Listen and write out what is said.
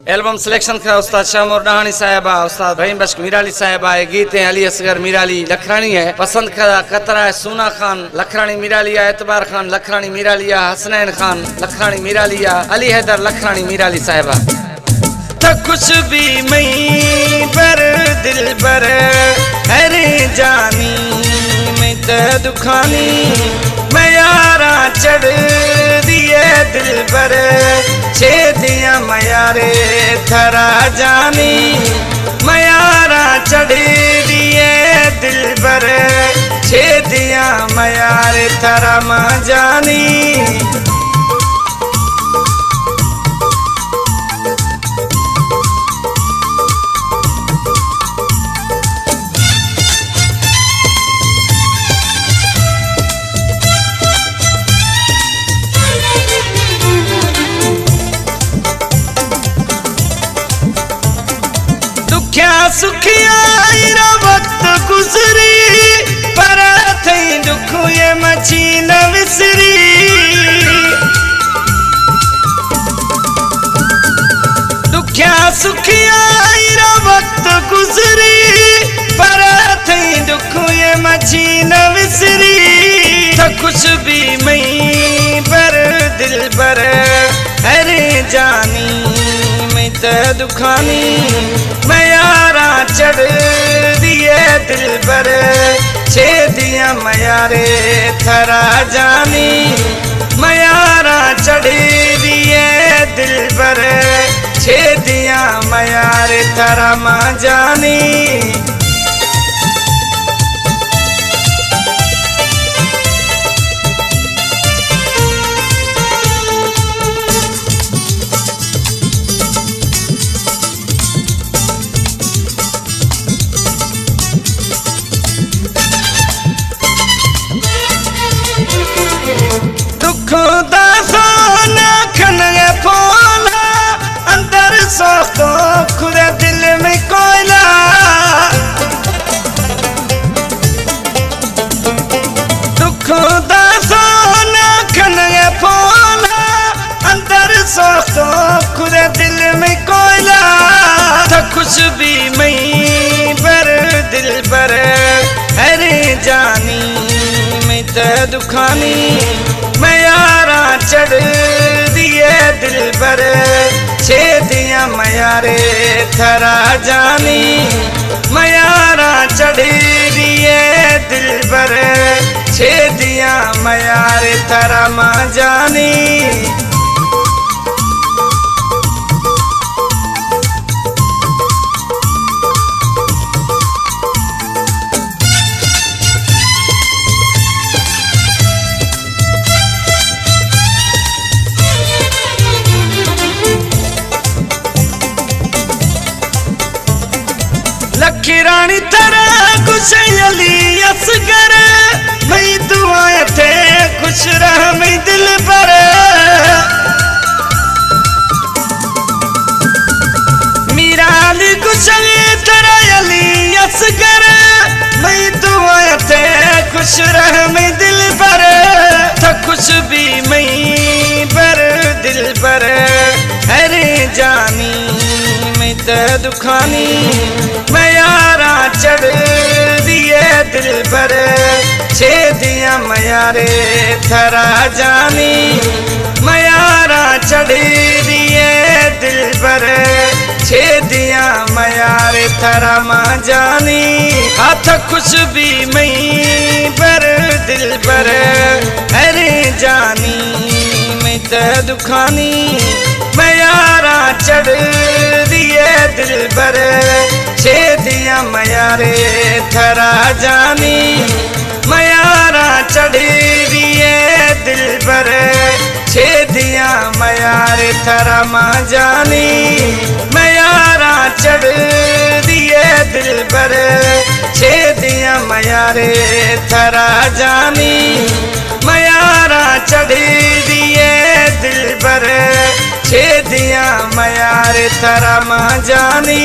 Album selection का उस्ताद शाहमोर डहानी साहब है, उस्ताद भईम बख्श मीराली साहब है, गीत है अली असगर मीराली लखरानी है, पसंद का कतरा है सूना खान लखरानी मीराली है, एतबार खान लखरानी मीराली है, हसनैन खान लखरानी मीराली है, अली हैदर लखरानी मीराली साहब तो कुछ भी मई पर दिल पर अरे जानी मैं तो दुखानी मैं यारा चढ़ दिए दिल पर छे दिया मयारे थरा जानी मैं यारा चढ़ दिए दिल पर छे दिया मयारे थरा माँ जानी सुखिया वक्त गुजरी पर थई दुख ये मची न विसरी दुखिया सुखिया वक्त गुजरी पर थई दुख ये मची न विसरी तो कुछ भी मई पर दिल पर अरे जानी मैं तो दुखानी मैं यारा चढ़ दिए दिल पर छे दिया मयारे थरा जानी मैं यारा चढ़ दिए दिल पर छे दिया मयारे थरा माँ जानी खुदा सोना खनगे फोला अंदर सो तो खुदा दिल में कोयला तो खुदा सोना खनगे फोला अंदर सो तो खुदा दिल में कोयला तो कुछ भी मई पर दिल पर अरे जानी मैं तो दुखानी मैं यारा चढ़ दिए दिल पर छे दिया मयारे थरा जानी मैं यारा चढ़ दिए दिल पर छे दिया मयारे थरा माँ जानी लखरानी थरा कुछ अली असगर मैं दुआएं थे खुश रह मैं दिल पर मीराली कुछ थरा अली असगर मैं दुआएं थे खुश रह मैं दिल पर तो कुछ भी मई पर दिल पर अरे जानी मैं तो दुखानी मैं यारा चढ़ दिए दिल पर छे दिया मयारे थरा जानी मैं यारा चढ़ दिए दिल पर छे दिया मयारे थरा माँ जानी हाथ कुछ भी मई पर दिल पर अरे जानी मैं तो दुखानी मैं यारा चढ़ दिए दिल पर छे दिया मयारे थरा जानी मैं यारा चढ़ दिए दिल पर छे दिया मयारे थरा माँ जानी मैं यारा चढ़ दिए दिल पर छे दिया मयारे थरा जानी मैं यारा चढ़ दिए दिल पर छे दिया मयारे थरा माँ जानी।